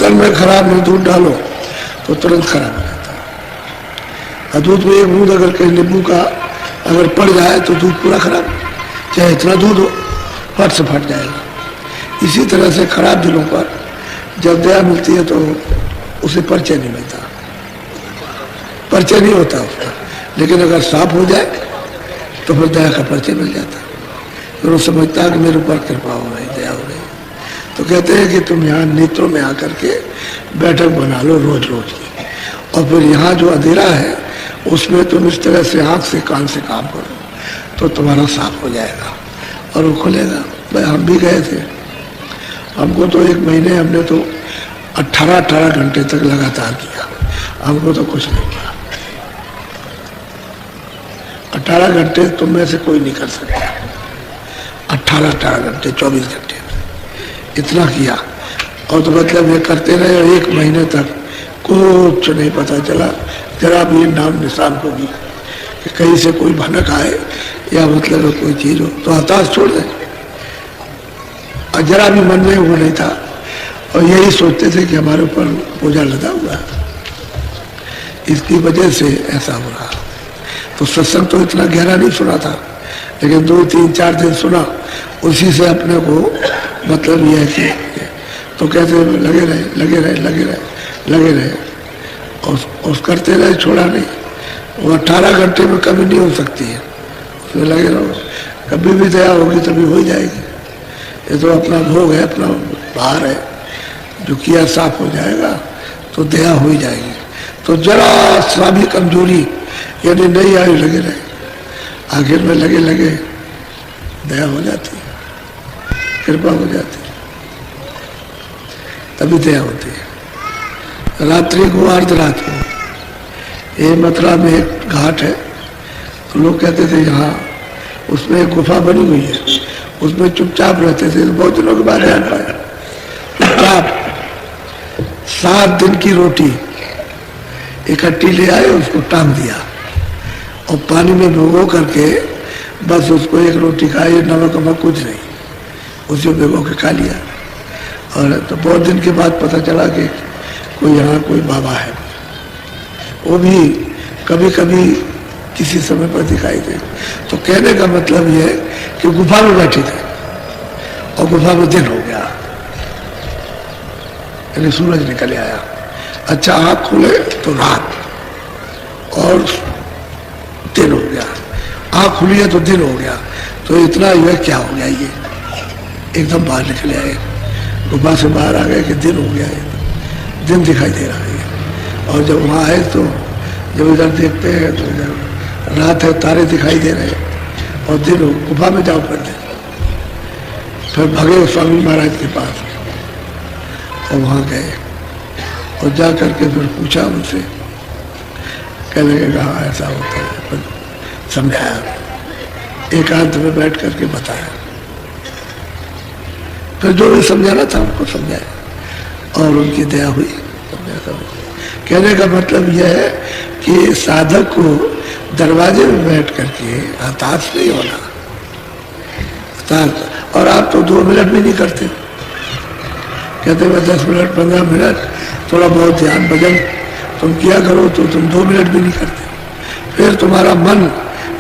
बर्तन में खराब नहीं दूध डालो तो तुरंत खराब हो जाता है। और दूध में एक बूंद अगर कहीं नींबू का अगर पड़ जाए तो दूध पूरा खराब, चाहे इतना दूध हो, फट से फट जाएगा। इसी तरह से खराब दिलों पर जब दया मिलती है तो उसे परिचय नहीं मिलता, परिचय नहीं होता उसका। लेकिन अगर साफ हो जाए तो फिर दया का परिचय मिल जाता है। फिर वो समझता है कि मेरे ऊपर कृपा हो रही, दया हो रही। तो कहते हैं कि तुम यहाँ नेत्रों में आकर के बैठक बना लो रोज रोज की, और फिर यहाँ जो अंधेरा है उसमें तुम इस तरह से आँख से कान से काम करो तो तुम्हारा साफ हो जाएगा और वो खुलेगा। भाई हम भी गए थे, हमको तो एक महीने हमने तो 18 घंटे तक लगातार किया, हमको तो कुछ नहीं किया। 18 घंटे तुम में से कोई नहीं कर सकता, 18 घंटे 24 घंटे इतना किया। और तो मतलब ये करते रहे 1 महीने तक, कुछ नहीं पता चला, जरा भी नाम निशान को भी कि कहीं से कोई भनक आए या मतलब कोई चीज हो तो हताश छोड़ दे। और जरा भी मन में वो नहीं था, और यही सोचते थे कि हमारे ऊपर बोझा लदा हुआ है, इसकी वजह से ऐसा हो रहा। तो सत्संग तो इतना गहरा नहीं सुना था, लेकिन 2, 3, 4 दिन सुना, उसी से अपने को मतलब यह है कि तो कहते लगे रहे लगे रहे लगे रहे लगे रहे और करते रहे, छोड़ा नहीं। वो 18 घंटे में कभी नहीं हो सकती है, उसमें लगे रहो, कभी भी दया होगी तभी हो जाएगी। ये तो अपना भोग है, अपना भार है, जो किया साफ हो जाएगा तो दया हो ही जाएगी। तो जरा सा भी कमजोरी यानी नहीं आई, लगे रहे, आखिर में लगे लगे दया हो जाती है, कृपा हो जाती है, तभी दया होती है। रात्रि को अर्धरात को ये मथुरा में एक घाट है, तो लोग कहते थे यहाँ उसमें एक गुफा बनी हुई है, उसमें चुपचाप रहते थे। तो बहुत दिनों के बाद ध्यान पाया, चुपचाप 7 दिन की रोटी इकट्ठी ले आए, उसको टांग दिया और पानी में भिगो करके बस उसको एक रोटी खाई, नमक वमक कुछ नहीं, उसे भिगो के खा लिया। और तो बहुत दिन के बाद पता चला कि कोई यहाँ कोई बाबा है, वो भी कभी कभी किसी समय पर दिखाई दे। तो कहने का मतलब यह है कि गुफा में बैठे थे और गुफा में दिन हो गया, यानी सूरज निकल आया। अच्छा आँख खोले तो रात और दिन हो गया, आँख खुली है तो दिन हो गया। तो इतना यह क्या हो गया, ये एकदम बाहर निकले आए, गुफा से बाहर आ गए कि दिन हो गया है, दिन दिखाई दे रहा है। और जब वहाँ आए तो जब इधर देखते हैं तो इधर रात है, तारे दिखाई दे रहे हैं और दिन हो, गुफा में जाओ पड़ते। फिर भगे स्वामी महाराज के पास और वहाँ गए और जा करके फिर पूछा उनसे, कह लगे कहा ऐसा होता है, फिर समझाया, एकांत में बैठ करके बताया, फिर जो भी समझाना था उनको समझाया और उनकी दया हुई। कहने का मतलब यह है कि साधक को दरवाजे में बैठ करके हताश नहीं होना। और आप तो 2 मिनट भी नहीं करते, कहते मैं 10 मिनट 15 मिनट थोड़ा बहुत ध्यान भजन तुम किया करो, तो तुम 2 मिनट भी नहीं करते। फिर तुम्हारा मन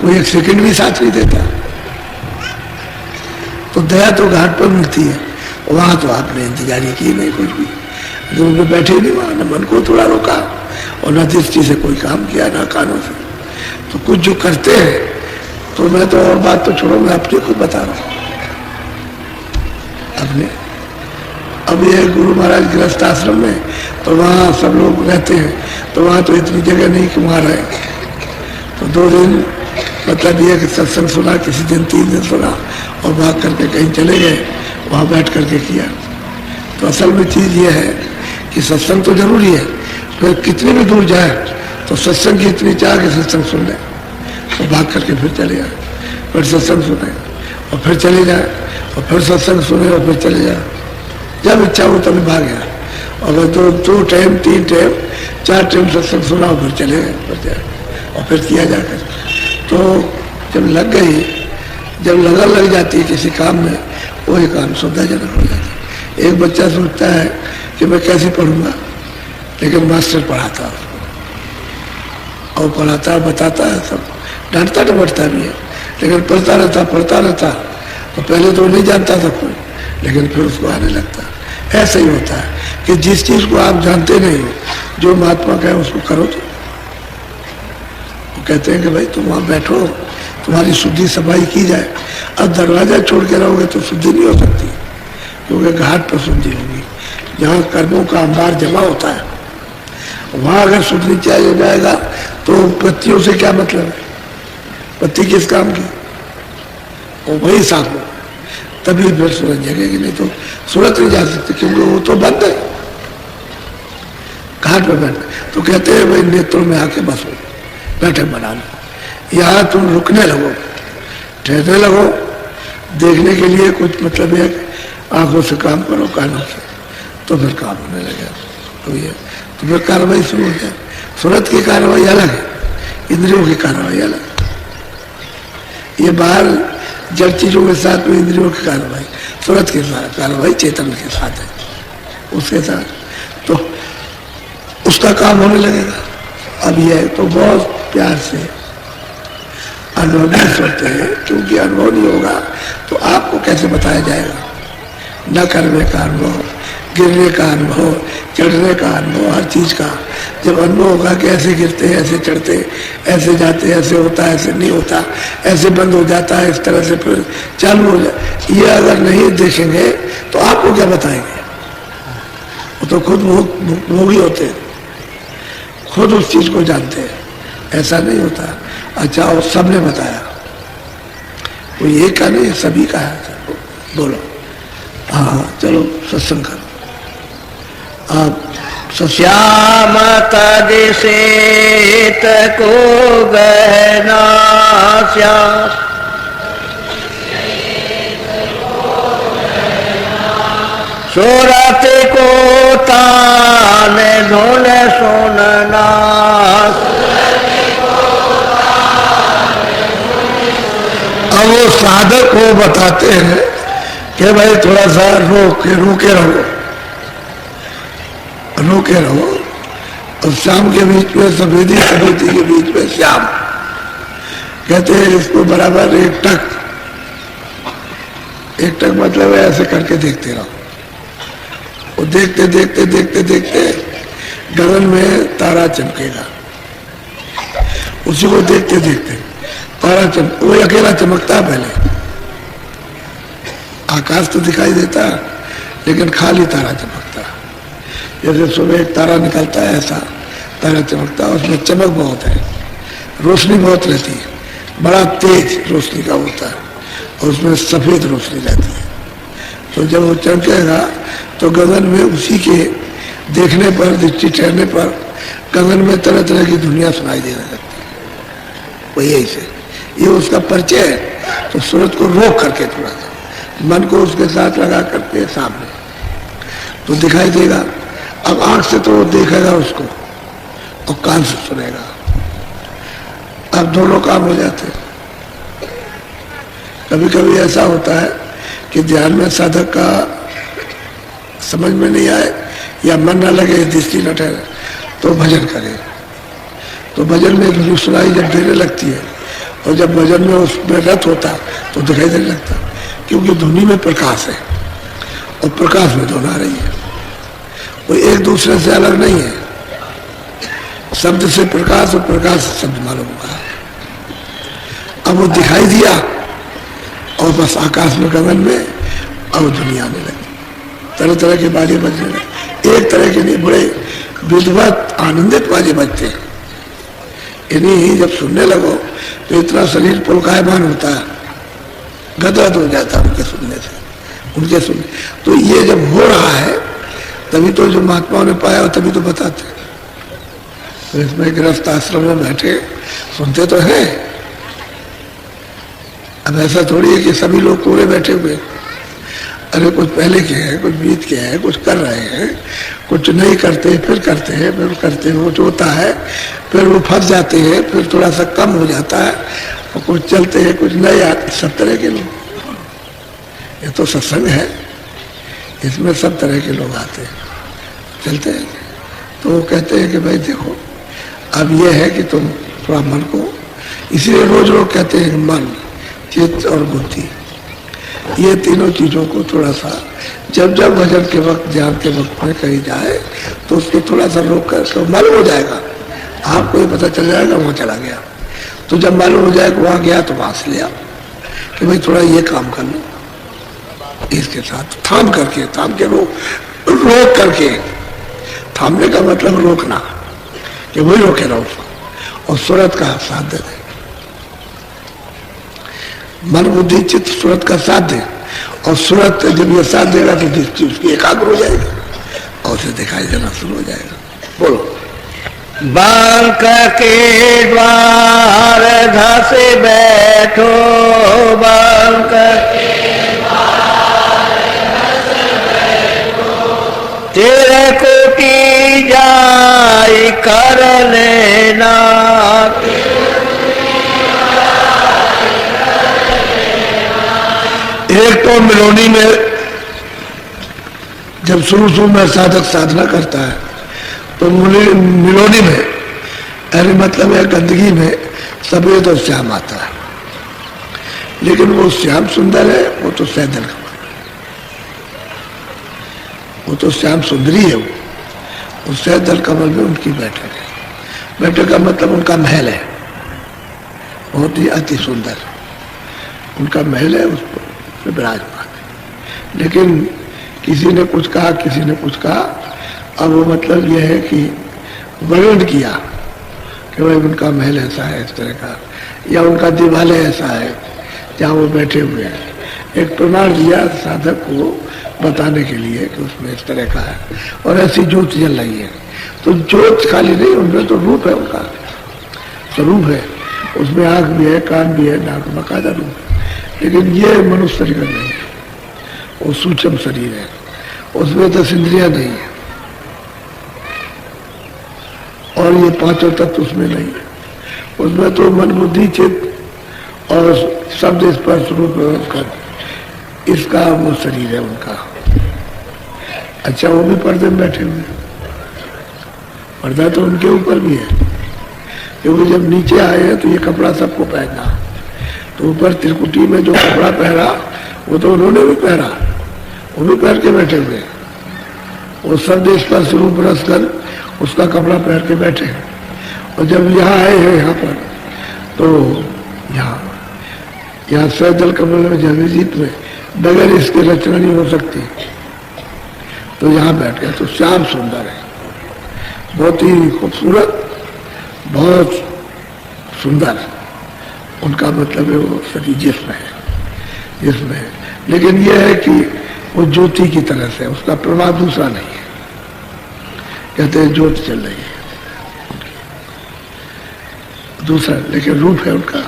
कोई 1 सेकंड भी साथ नहीं देता। तो दया तो घाट पर मिलती है, वहां तो आपने इंतजारी की नहीं कुछ भी, जो उनमें बैठे नहीं, वहां न मन को थोड़ा रोका और न दृष्टि से कोई काम किया, ना कानों से। तो कुछ जो करते हैं, तो मैं तो और बात तो छोड़ो, मैं अपने खुद बता रहा हूँ अपने। अब ये गुरु महाराज गृहस्थ आश्रम में, तो वहाँ सब लोग रहते हैं, तो वहाँ तो इतनी जगह नहीं कि वहाँ रहे। तो 2 दिन मतलब ये कि सत्संग सुना, किसी दिन 3 दिन सुना और भाग करके कहीं चले गए, वहाँ बैठ करके किया। तो असल में चीज़ ये है कि सत्संग तो जरूरी है, फिर कितने भी दूर जाए तो सत्संग की इतनी चाह कि सत्संग सुन ले, तो भाग करके फिर चले जाए, फिर सत्संग सुने और फिर चले जाए और फिर सत्संग सुने और फिर चले जाए। जब इच्छा हो तभी भाग गया। और तो 2 टाइम 3 टाइम 4 टाइम सत्संग सुना और फिर चले गए, फिर जाए और फिर किया जाकर। तो जब लग गई, जब लगन लग जाती है किसी काम में, वही काम सुविधाजनक हो जाता है। एक बच्चा सोचता है कि मैं कैसे पढ़ूंगा, लेकिन मास्टर पढ़ाता उसको, और पढ़ाता बताता है सब, डांटता डपटता भी है, लेकिन पढ़ता रहता। तो पहले तो नहीं जानता था कोई, लेकिन फिर उसको आने लगता। ऐसा ही होता है कि जिस चीज को आप जानते नहीं हो, जो महात्मा कहे उसको करो। तो वो कहते हैं कि भाई तुम वहां बैठो, तुम्हारी शुद्धि सफाई की जाए। अब दरवाजा छोड़ के रहोगे तो शुद्धि नहीं हो सकती, क्योंकि घाट पर शुद्धि होगी, जहाँ कर्मों का अंबार जमा होता है। वहां अगर शुद्धि चाहिए जाएगा तो पत्तियों से क्या मतलब है? पत्ती किस काम की? वो वही साफ हो, तभी फिर सूरज जगेगी, नहीं तो सूरज नहीं जा सकती, क्योंकि वो तो बंद है। घाट पर बैठ तो कहते हैं भाई नेत्रों में आके बसो, बैठक बना लो, यहाँ तुम रुकने लगो, ठहरने लगो, देखने के लिए कुछ मतलब है, आंखों से काम करो, कानों से, तो फिर काम होने लगेगा। तो ये तो फिर कार्रवाई शुरू हो जाए। सूरत की कार्रवाई अलग है, इंद्रियों की कार्रवाई अलग। ये बाहर जड़ चीजों के साथ में इंद्रियों की कार्रवाई, सूरत की कार्रवाई चेतन के साथ है, उसके साथ तो उसका काम होने लगेगा। अब यह तो बहुत प्यार से अनुभव सोचते हैं, क्योंकि अनुभव नहीं होगा तो आपको कैसे बताया जाएगा? न करने का अनुभव, गिरने का अनुभव, चढ़ने का अनुभव, हर चीज का जब अनुभव होगा कि ऐसे गिरते हैं, ऐसे चढ़ते, ऐसे जाते, ऐसे होता है, ऐसे नहीं होता, ऐसे बंद हो जाता है, इस तरह से फिर चालू हो जाए, ये अगर नहीं देखेंगे तो आपको क्या बताएंगे? वो तो खुद भोगी होते हैं, खुद उस चीज को जानते हैं, ऐसा नहीं होता। अच्छा, और सबने बताया, कोई एक का नहीं, सभी का है। बोलो, हाँ चलो सत्संग करो आप। श्याम तदिसे को गहना श्याम, सूरत को तान धुन सुनना, अब वो साधक को बताते हैं कि भाई थोड़ा सा रोके रहो, और शाम के बीच में सफेदी के बीच में श्याम, कहते हैं इसको बराबर एक टक मतलब है, ऐसे करके देखते रहो। वो देखते गगन में तारा चमकेगा, उसी को देखते तारा वो अकेला चमकता है। पहले आकाश तो दिखाई देता, लेकिन खाली तारा चमकता। जैसे सुबह एक तारा निकलता है, ऐसा तारा चमकता है, उसमें चमक बहुत है, रोशनी बहुत रहती है, बड़ा तेज रोशनी का होता है, और उसमें सफेद रोशनी रहती है। तो जब वो चमकेगा तो गगन में उसी के देखने पर, दृष्टि ठहरने पर गगन में तरह तरह की दुनिया सुनाई देने लगती है। वो यही से ये उसका परिचय है। तो सूरज को रोक करके थोड़ा सा मन को उसके साथ लगा करके सामने तो दिखाई देगा। अब आंख से तो वो देखेगा उसको, और कान से सुनेगा। अब दोनों काम हो जाते हैं। कभी कभी ऐसा होता है कि ध्यान में साधक का समझ में नहीं आए या मन न लगे, दृष्टि न ठहरे, तो भजन करे। तो भजन में धुनी सुनाई जब देने लगती है, और जब भजन में उसमें रत होता तो दिखाई देने लगता, क्योंकि धुनी में प्रकाश है और प्रकाश में धुन आ रही है। वो एक दूसरे से अलग नहीं है। शब्द से प्रकाश और प्रकाश से शब्द मालूम हुआ। अब वो दिखाई दिया, और बस आकाश में गगन में अब दुनिया आने लगी, तरह तरह के बाजे बजने लगे। एक तरह के नहीं, बड़े विद्वत आनंदित बाजे बजते हैं। इन्हीं जब सुनने लगो तो इतना शरीर पुलकायमान होता है, गदगद हो जाता है उनके सुनने से, उनके सुनने। तो ये जब हो रहा है तभी तो जो महात्माओं ने पाया तभी तो बताते। तो इसमें गृहस्थ आश्रम में बैठे सुनते तो हैं। अब ऐसा थोड़ी है कि सभी लोग पूरे बैठे हुए, अरे कुछ पहले के हैं, कुछ बीत के हैं, कुछ कर रहे हैं, कुछ नहीं करते, फिर करते हैं, फिर करते हैं, कुछ होता है, फिर वो फंस जाते हैं, फिर थोड़ा सा कम हो जाता है, और कुछ चलते हैं, कुछ नहीं आते। सब तरह के लोग, ये तो सत्संग है, इसमें सब तरह के लोग आते हैं। चलते हैं। तो वो कहते हैं कि भाई देखो, अब ये है कि तुम थोड़ा मन को, इसलिए रोज रोज कहते हैं मन, चित्त और बुद्धि, ये तीनों चीजों को थोड़ा सा जब जब भजन के वक्त, ध्यान के वक्त में कहीं जाए तो उसको थोड़ा सा रोक कर, तो मालूम हो जाएगा आपको, ये पता चल जाएगा वहां चला गया। तो जब मालूम हो जाएगा वहां गया तो वहां से लिया कि भाई थोड़ा ये काम कर लो, इसके साथ थाम के रोक करके, थामने का मतलब रोकना, कि वही रोके रहो और सूरत का साथ दे दे। मन बुद्धि चित्त सूरत का साथ दे, और सूरत जब ये साथ देगा तो दृष्टि उसकी एकाग्र हो जाएगी और उसे दिखाई देना शुरू हो जाएगा। बोलो। बांक के द्वार धसे बैठो, बांक तेरे कोटि जाय कर लेना, एक तो मिलोनी में जब शुरू में साधक साधना करता है तो मिलोनी में, अरे मतलब है गंदगी में सफेद और श्याम आता है, लेकिन वो श्याम सुंदर है, वो तो सैदल कमल, वो तो श्याम सुंदरी है, वो सैदल कमल में उनकी बैठक है। बैठक का मतलब उनका महल है, बहुत ही अति सुंदर उनका महल है, उस पर विराजमान है। लेकिन किसी ने कुछ कहा, किसी ने कुछ कहा, अब वो मतलब यह है कि वर्णन किया कि भाई उनका महल ऐसा है इस तरह का, या उनका दिवालय ऐसा है जहाँ वो बैठे हुए हैं। एक प्रमाण दिया साधक को बताने के लिए कि उसमें इस तरह का है, और ऐसी ज्योत जल रही है। तो ज्योत खाली नहीं, उनमें तो रूप है, उनका स्वरूप है, उसमें आँख भी है, कान भी है, नाक बकायदा रूप है। लेकिन ये मनुष्य शरीर नहीं है, वो सूक्ष्म शरीर है, उसमें तो इंद्रियां नहीं है, और ये पांचों तत्व उसमें नहीं है। उसमें तो मन बुद्धि चित्त और शब्द स्पर्श रूप कर, इसका वो शरीर है उनका। अच्छा, वो भी पर्दे में बैठे हुए, पर्दा तो उनके ऊपर भी है, क्योंकि जब नीचे आए हैं तो ये कपड़ा सबको पहनना, तो ऊपर त्रिकुटी में जो कपड़ा पहना वो तो उन्होंने भी पहना, वो भी पहन के बैठे हुए, वो शब्द स्पर्श रूप रस कर उसका कपड़ा पहन के बैठे। और जब यहाँ आए हैं यहाँ पर, तो यहाँ सैदल कमल में जगजीत में बगैर इसके रचना नहीं हो सकती, तो यहाँ बैठ गए। तो श्याम सुंदर है, बहुत ही खूबसूरत, बहुत सुंदर उनका मतलब है, वो शरीर जिस्म है, जिसमें है। लेकिन यह है कि वो ज्योति की तरह से, उसका प्रभाव दूसरा नहीं है। कहते हैं ज्योत चल रही है दूसरा, लेकिन रूप है उनका।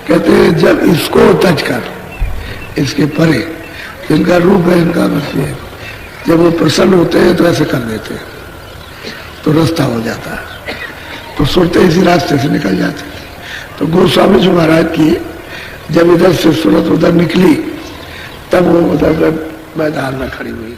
कहते हैं जब इसको टच कर, इसके परे इनका रूप है, इनका मतलब जब वो प्रसन्न होते हैं तो ऐसे कर देते हैं, तो रास्ता हो जाता है, तो सुरते इसी रास्ते से निकल जाते हैं। तो गोस्वामी जी महाराज की जब इधर से सूरत उधर निकली, तब वो उधर मैदान में खड़ी हुई।